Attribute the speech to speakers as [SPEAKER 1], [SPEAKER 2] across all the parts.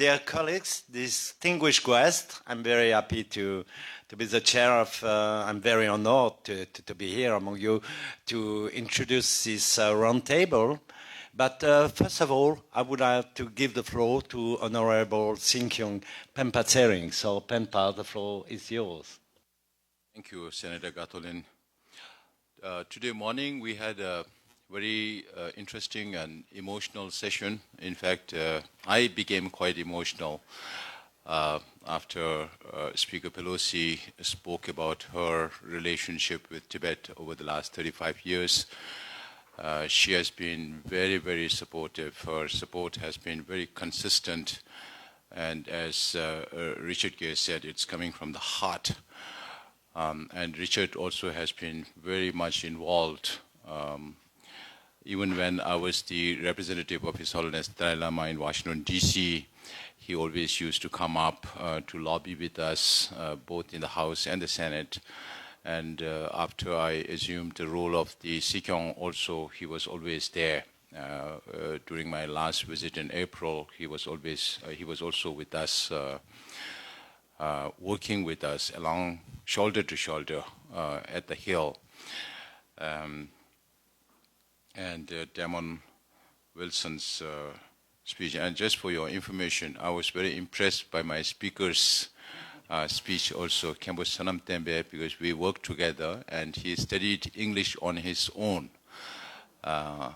[SPEAKER 1] Dear colleagues, distinguished guests, I'm very happy to be the chair of, I'm very honored to be here among you to introduce this roundtable. But first of all, I would like to give the floor to Honorable Sinkyung Pempatserring. So Pempa, the floor is yours.
[SPEAKER 2] Thank you, Senator Gatolin. Today morning we had a very interesting and emotional session. In fact, I became quite emotional after Speaker Pelosi spoke about her relationship with Tibet over the last 35 years. She has been very, very supportive. Her support has been very consistent. And as Richard Gay said, it's coming from the heart. And Richard also has been very much involved. Even when I was the representative of His Holiness Dalai Lama in Washington, D.C., he always used to come up to lobby with us, both in the House and the Senate. And after I assumed the role of the Sikyong also, he was always there. During my last visit in April, he was also with us, working with us along shoulder to shoulder at the Hill. And Damon Wilson's speech. And just for your information, I was very impressed by my speaker's speech also, Khenpo Sanam Tembe, because we worked together and he studied English on his own. Yeah,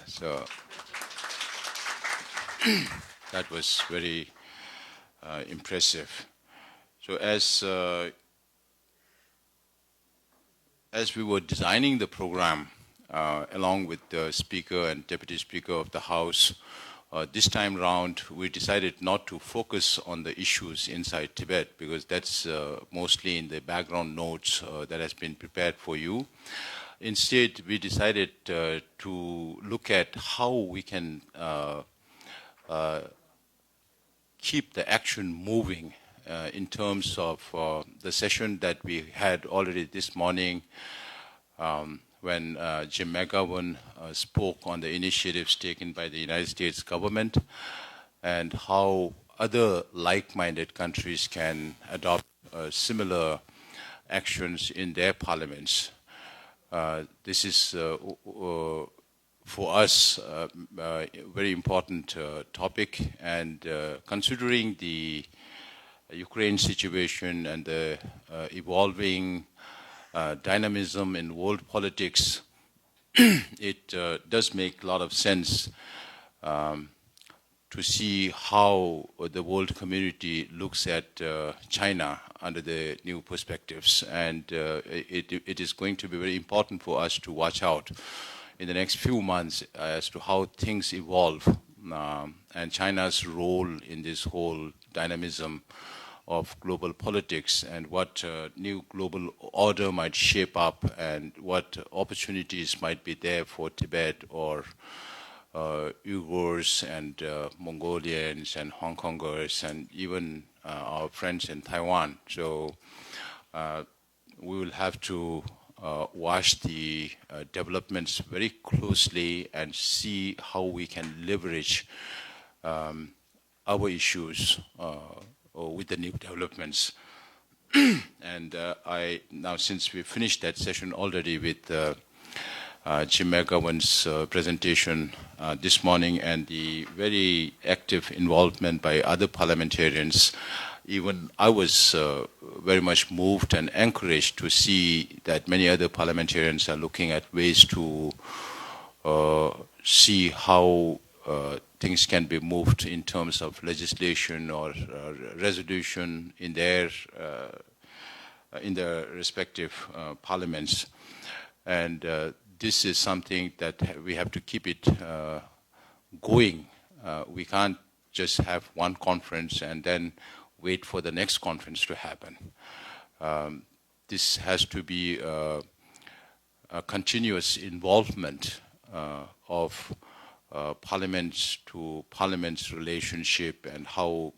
[SPEAKER 2] so that was very impressive. So as we were designing the program, along with the Speaker and Deputy Speaker of the House, this time round we decided not to focus on the issues inside Tibet because that's mostly in the background notes that has been prepared for you. Instead, we decided to look at how we can keep the action moving in terms of the session that we had already this morning when Jim McGovern spoke on the initiatives taken by the United States government and how other like-minded countries can adopt similar actions in their parliaments. This is for us a very important topic, and considering the Ukraine situation and the evolving dynamism in world politics, it does make a lot of sense to see how the world community looks at China under the new perspectives. And it is going to be very important for us to watch out in the next few months as to how things evolve and China's role in this whole dynamism of global politics and what new global order might shape up and what opportunities might be there for Tibet or Uyghurs and Mongolians and Hong Kongers and even our friends in Taiwan. So we will have to watch the developments very closely and see how we can leverage our issues with the new developments. And now, since we finished that session already with Jim McGovern's presentation this morning and the very active involvement by other parliamentarians, even I was very much moved and encouraged to see that many other parliamentarians are looking at ways to see how things can be moved in terms of legislation or resolution in their respective parliaments. And this is something that we have to keep it going. We can't just have one conference and then wait for the next conference to happen. This has to be a continuous involvement of parliaments to parliaments relationship and how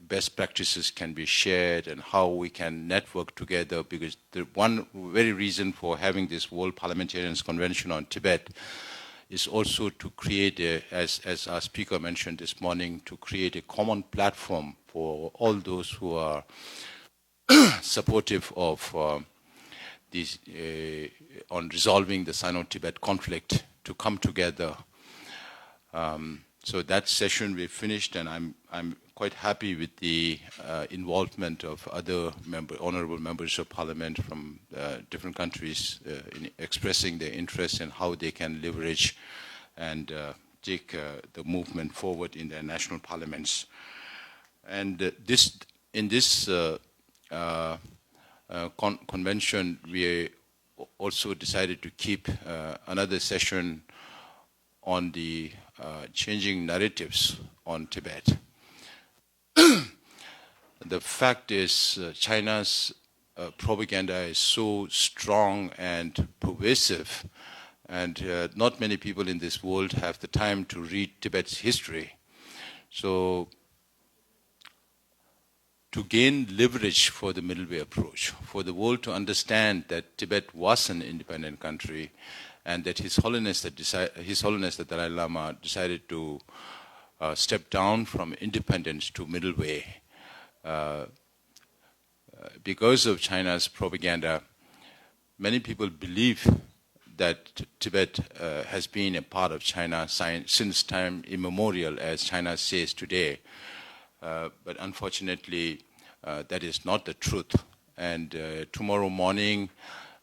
[SPEAKER 2] best practices can be shared and how we can network together, because the one very reason for having this World Parliamentarians Convention on Tibet is also to create, as our speaker mentioned this morning, to create a common platform for all those who are supportive of these, on resolving the Sino-Tibet conflict to come together. So that session we finished, and I'm quite happy with the involvement of other honorable members of parliament from different countries in expressing their interest in how they can leverage and take the movement forward in their national parliaments. And in this convention, we also decided to keep another session on the changing narratives on Tibet. The fact is, China's propaganda is so strong and pervasive, and not many people in this world have the time to read Tibet's history. So, to gain leverage for the middle way approach, for the world to understand that Tibet was an independent country, and that His Holiness the Dalai Lama decided to step down from independence to middle way. Because of China's propaganda, many people believe that Tibet has been a part of China since time immemorial, as China says today. But unfortunately, that is not the truth. And tomorrow morning,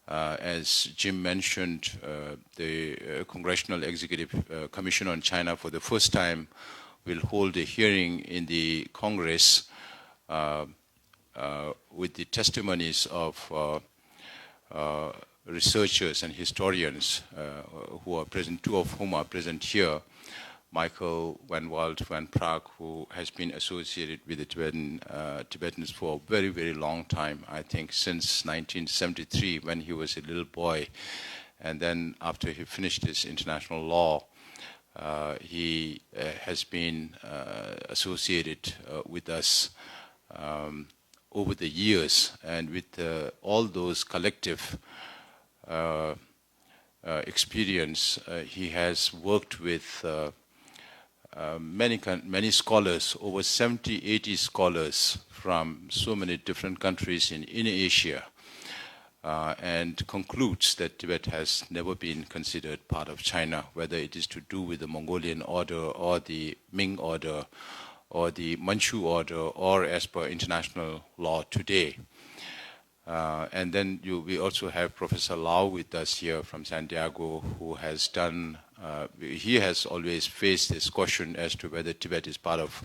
[SPEAKER 2] as Jim mentioned, the Congressional Executive Commission on China for the first time will hold a hearing in the Congress with the testimonies of researchers and historians who are present, two of whom are present here. Michael van Walt van Praag, who has been associated with the Tibetans for a very, very long time, I think since 1973 when he was a little boy. And then after he finished his international law, he has been associated with us over the years, and with all those collective experience, he has worked with many scholars, over 70, 80 scholars from so many different countries in Asia, and concludes that Tibet has never been considered part of China, whether it is to do with the Mongolian order or the Ming order or the Manchu order, or as per international law today. And then we also have Professor Lau with us here from San Diego, who has done, he has always faced this question as to whether Tibet is part of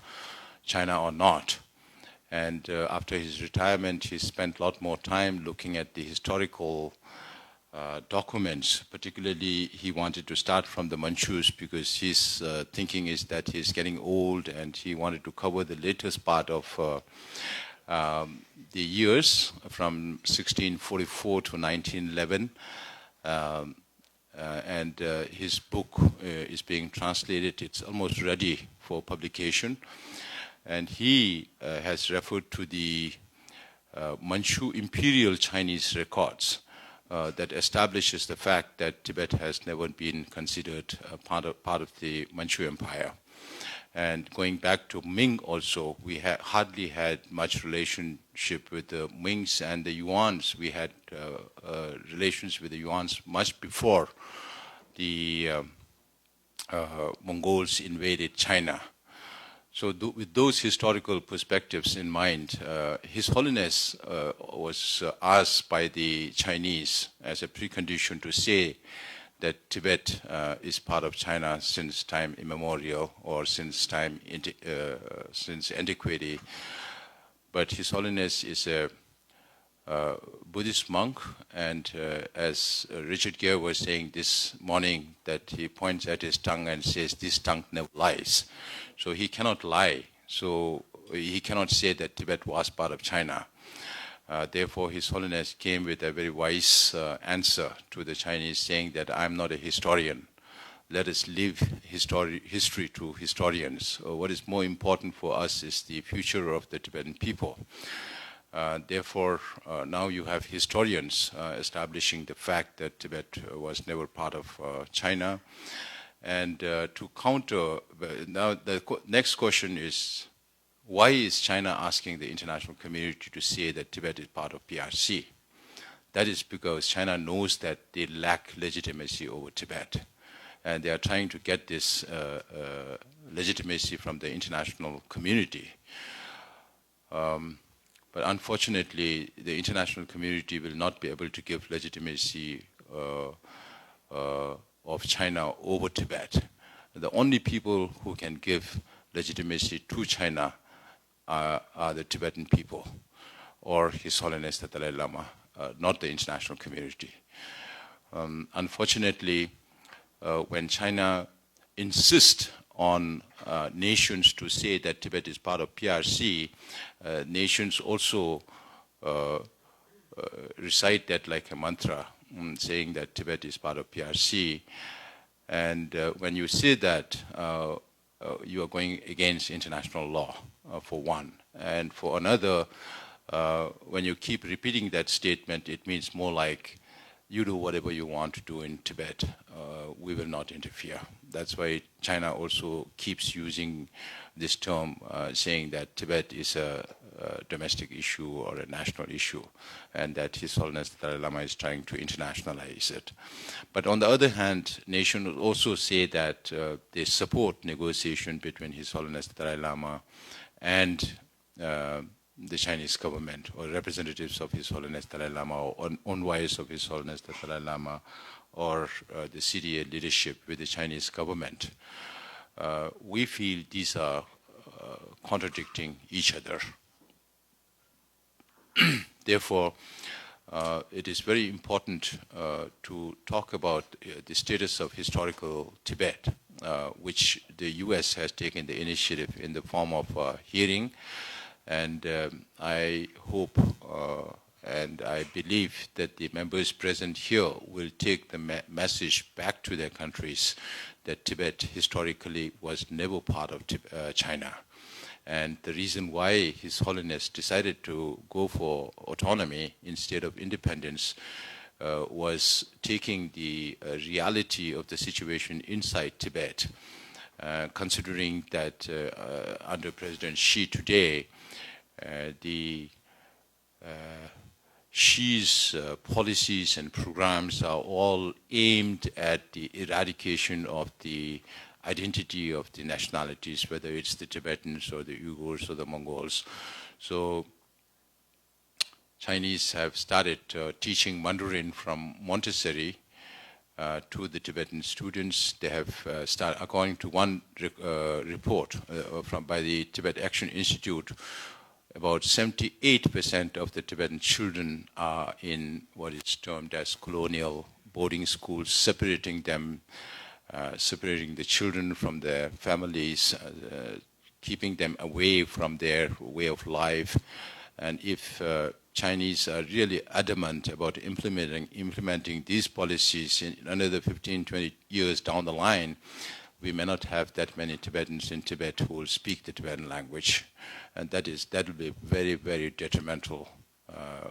[SPEAKER 2] China or not. And after his retirement, he spent a lot more time looking at the historical documents. Particularly, he wanted to start from the Manchus because his thinking is that he's getting old, and he wanted to cover the latest part of the years from 1644 to 1911. And his book is being translated. It's almost ready for publication. And he has referred to the Manchu imperial Chinese records that establishes the fact that Tibet has never been considered part of the Manchu Empire. And going back to Ming also, we hardly had much relationship with the Mings and the Yuans. We had relations with the Yuans much before the Mongols invaded China. So with those historical perspectives in mind, His Holiness was asked by the Chinese as a precondition to say that Tibet is part of China since time immemorial, or since antiquity. But His Holiness is a Buddhist monk, and as Richard Gere was saying this morning, that he points at his tongue and says, "This tongue never lies." So he cannot lie. So he cannot say that Tibet was part of China. Therefore, His Holiness came with a very wise answer to the Chinese, saying that I'm not a historian. Let us leave history to historians. What is more important for us is the future of the Tibetan people. Therefore, now you have historians establishing the fact that Tibet was never part of China. And to counter, now the next question is, why is China asking the international community to say that Tibet is part of PRC? That is because China knows that they lack legitimacy over Tibet. And they are trying to get this legitimacy from the international community. But unfortunately, the international community will not be able to give legitimacy of China over Tibet. The only people who can give legitimacy to China are the Tibetan people, or His Holiness the Dalai Lama, not the international community. Unfortunately, when China insists on nations to say that Tibet is part of PRC, nations also recite that like a mantra, saying that Tibet is part of PRC. And when you say that, you are going against international law, for one. And for another, when you keep repeating that statement, it means more like, you do whatever you want to do in Tibet, we will not interfere. That's why China also keeps using this term, saying that Tibet is a domestic issue or a national issue, and that His Holiness the Dalai Lama is trying to internationalize it. But on the other hand, nations will also say that they support negotiation between His Holiness the Dalai Lama and the Chinese government, or representatives of His Holiness Dalai Lama, or envoys of His Holiness the Dalai Lama, or the CDA leadership with the Chinese government. We feel these are contradicting each other. Therefore, it is very important to talk about the status of historical Tibet, which the US has taken the initiative in the form of a hearing. And I hope and I believe that the members present here will take the message back to their countries that Tibet historically was never part of China. And the reason why His Holiness decided to go for autonomy instead of independence was taking the reality of the situation inside Tibet, considering that under President Xi today, Xi's policies and programs are all aimed at the eradication of the identity of the nationalities, whether it's the Tibetans or the Uyghurs or the Mongols. So Chinese have started teaching Mandarin from Montessori to the Tibetan students. They have started, according to one report by the Tibet Action Institute, about 78% of the Tibetan children are in what is termed as colonial boarding schools, separating them, separating the children from their families, keeping them away from their way of life. And if Chinese are really adamant about implementing these policies in another 15, 20 years down the line, we may not have that many Tibetans in Tibet who will speak the Tibetan language. And that will be very, very detrimental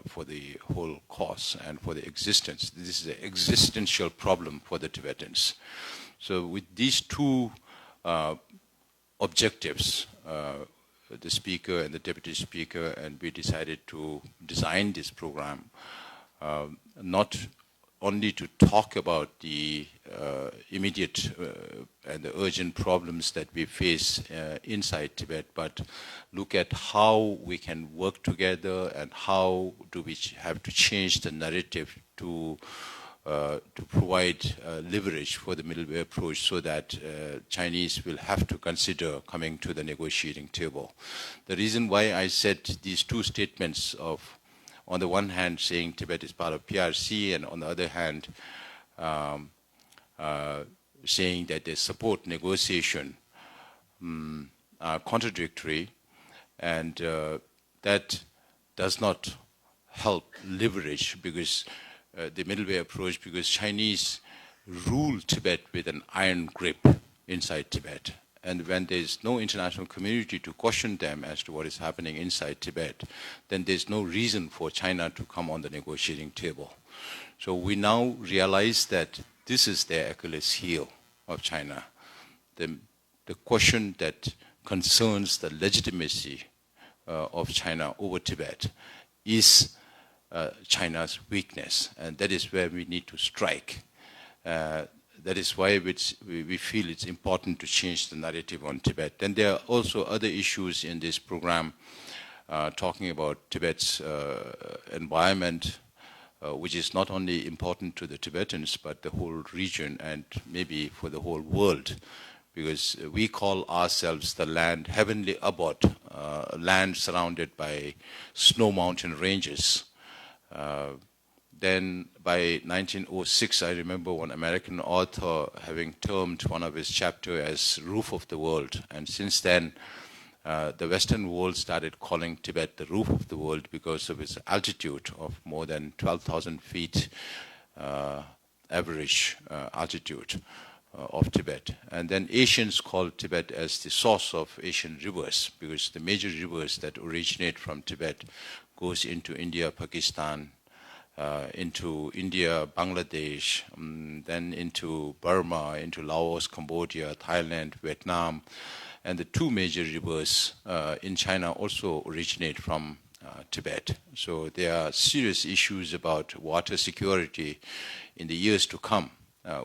[SPEAKER 2] for the whole cause and for the existence. This is an existential problem for the Tibetans. So with these two objectives, the speaker and the deputy speaker, and we decided to design this program, not only to talk about the immediate and the urgent problems that we face inside Tibet, but look at how we can work together and how do we have to change the narrative to provide leverage for the middle way approach so that Chinese will have to consider coming to the negotiating table. The reason why I said these two statements of, on the one hand, saying Tibet is part of PRC, and on the other hand, saying that they support negotiation, are contradictory, and that does not help leverage because the middle way approach, because Chinese rule Tibet with an iron grip inside Tibet. And when there's no international community to caution them as to what is happening inside Tibet, then there's no reason for China to come on the negotiating table. So we now realize that this is their Achilles heel. of China. The question that concerns the legitimacy of China over Tibet is China's weakness, and that is where we need to strike. That is why we feel it's important to change the narrative on Tibet. And there are also other issues in this program talking about Tibet's environment, which is not only important to the Tibetans, but the whole region and maybe for the whole world. Because we call ourselves the land, heavenly abode, land surrounded by snow mountain ranges. Then by 1906, I remember one American author having termed one of his chapters as roof of the world. And since then, the Western world started calling Tibet the roof of the world because of its altitude of more than 12,000 feet average altitude of Tibet. And then Asians call Tibet as the source of Asian rivers, because the major rivers that originate from Tibet goes into India, Pakistan, into India, Bangladesh, then into Burma, into Laos, Cambodia, Thailand, Vietnam. And the two major rivers in China also originate from Tibet. So there are serious issues about water security in the years to come.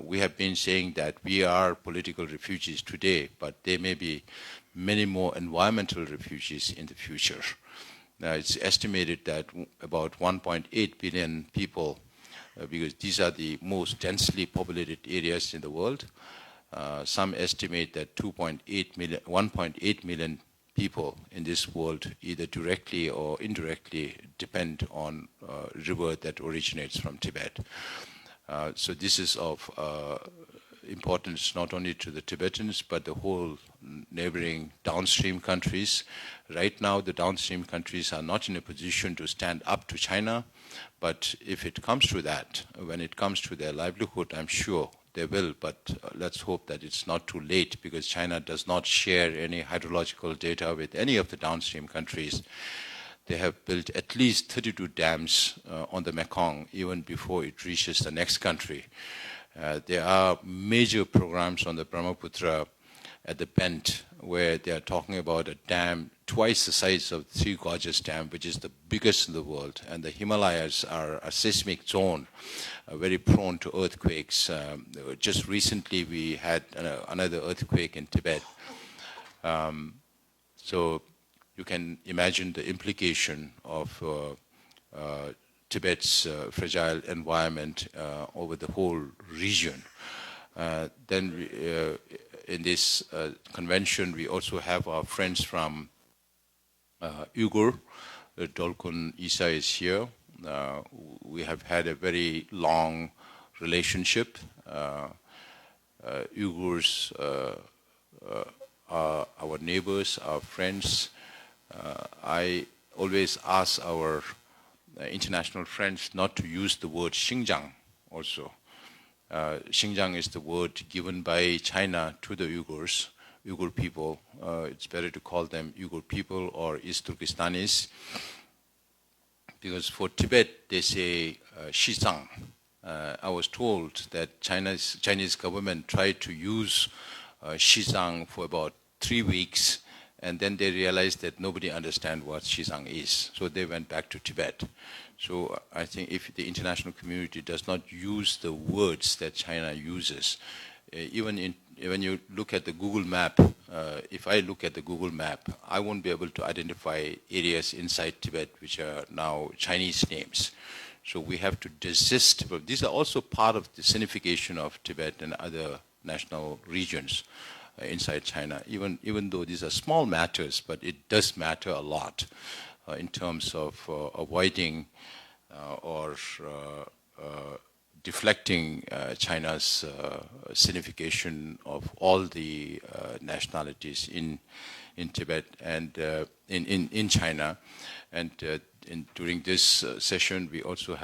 [SPEAKER 2] We have been saying that we are political refugees today, but there may be many more environmental refugees in the future. Now, it's estimated that about 1.8 billion people, because these are the most densely populated areas in the world, some estimate that 1.8 million people in this world either directly or indirectly depend on a river that originates from Tibet. So this is of importance not only to the Tibetans, but the whole neighboring downstream countries. Right now, the downstream countries are not in a position to stand up to China, but if it comes to that, when it comes to their livelihood, I'm sure they will, but let's hope that it's not too late, because China does not share any hydrological data with any of the downstream countries. They have built at least 32 dams on the Mekong even before it reaches the next country. There are major programs on the Brahmaputra at the Bend where they are talking about a dam twice the size of Three Gorges Dam, which is the biggest in the world. And the Himalayas are a seismic zone, very prone to earthquakes. Just recently we had another earthquake in Tibet. So you can imagine the implication of Tibet's fragile environment over the whole region. Then in this convention, we also have our friends from Uyghur. Dolkun Isa is here. We have had a very long relationship. Uyghurs are our neighbors, our friends. I always ask our international friends not to use the word Xinjiang also. Xinjiang is the word given by China to the Uyghurs, Uyghur people. It's better to call them Uyghur people or East Turkestanis, because for Tibet they say Xizang. I was told that Chinese government tried to use Xizang for about 3 weeks, and then they realized that nobody understands what Xizang is. So they went back to Tibet. So I think if the international community does not use the words that China uses, even when you look at the Google map, if I look at the Google map, I won't be able to identify areas inside Tibet which are now Chinese names. So we have to desist. But these are also part of the signification of Tibet and other national regions inside China, even though these are small matters, but it does matter a lot in terms of avoiding or deflecting China's signification of all the nationalities in Tibet and in China. And during this session, we also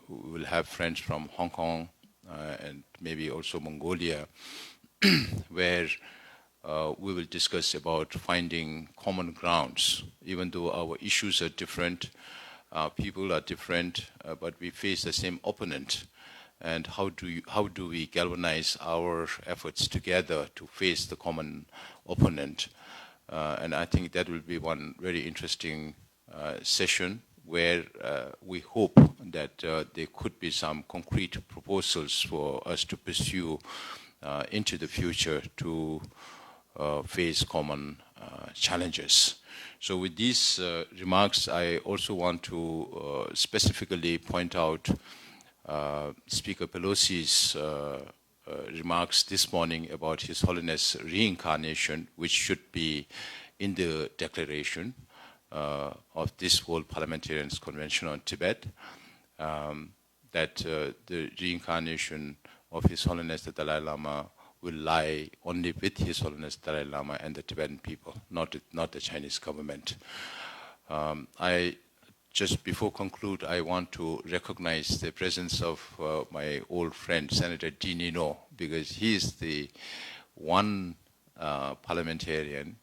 [SPEAKER 2] will have friends from Hong Kong and maybe also Mongolia, where we will discuss about finding common grounds. Even though our issues are different, people are different, but we face the same opponent. and how do we galvanize our efforts together to face the common opponent. And I think that will be one very interesting session where we hope that there could be some concrete proposals for us to pursue into the future to face common challenges. So with these remarks, I also want to specifically point out Speaker Pelosi's remarks this morning about His Holiness reincarnation, which should be in the declaration of this World Parliamentarians Convention on Tibet, that the reincarnation of His Holiness the Dalai Lama will lie only with His Holiness Dalai Lama and the Tibetan people, not the Chinese government. Just before conclude, I want to recognize the presence of my old friend, Senator Dean Eno, because he is the one parliamentarian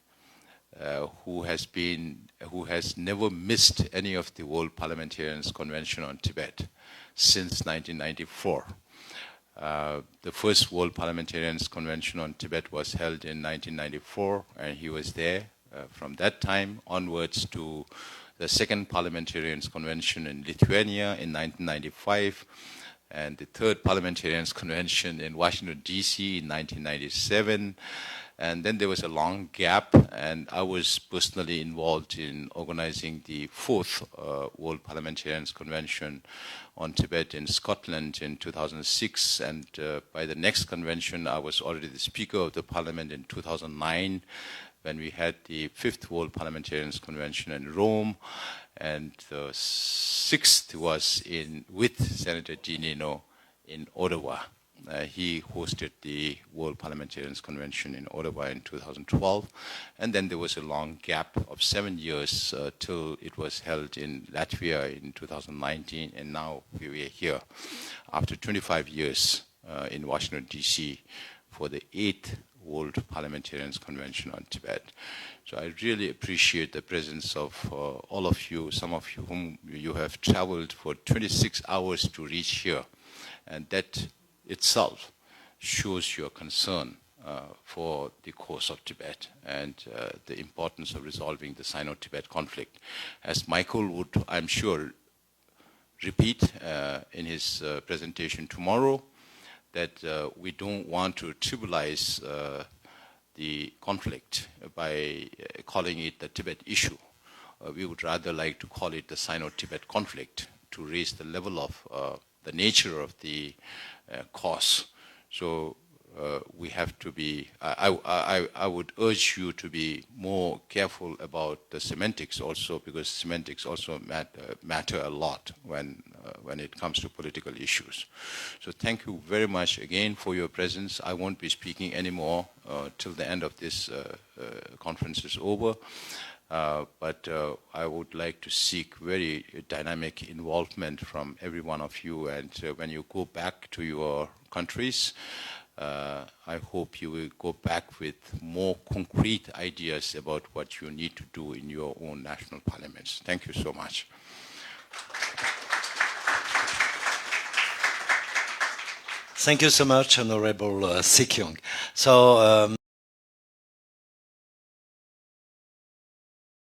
[SPEAKER 2] who has never missed any of the World Parliamentarians Convention on Tibet since 1994. The first World Parliamentarians Convention on Tibet was held in 1994, and he was there from that time onwards to the second Parliamentarians Convention in Lithuania in 1995, and the third Parliamentarians Convention in Washington, D.C. in 1997. And then there was a long gap, and I was personally involved in organizing the fourth World Parliamentarians Convention on Tibet in Scotland in 2006. And by the next convention, I was already the Speaker of the Parliament in 2009, when we had the fifth World Parliamentarians Convention in Rome, and the sixth was with Senator Dean Eno in Ottawa. He hosted the World Parliamentarians Convention in Ottawa in 2012, and then there was a long gap of 7 years till it was held in Latvia in 2019, and now we are here after 25 years in Washington, D.C. for the 8th World Parliamentarians Convention on Tibet. So I really appreciate the presence of all of you, some of you whom you have traveled for 26 hours to reach here, and that itself shows your concern for the cause of Tibet and the importance of resolving the Sino-Tibet conflict. As Michael would, I'm sure, repeat in his presentation tomorrow, that we don't want to trivialize the conflict by calling it the Tibet issue. We would rather like to call it the Sino-Tibet conflict to raise the level of the nature of the cause. So we have to be, I would urge you to be more careful about the semantics also, because semantics also matter a lot when it comes to political issues. So thank you very much again for your presence. I won't be speaking anymore till the end of this conference is over. But I would like to seek very dynamic involvement from every one of you. And when you go back to your countries, I hope you will go back with more concrete ideas about what you need to do in your own national parliaments. Thank you so much.
[SPEAKER 1] Thank you so much, Honorable Sekyung. So.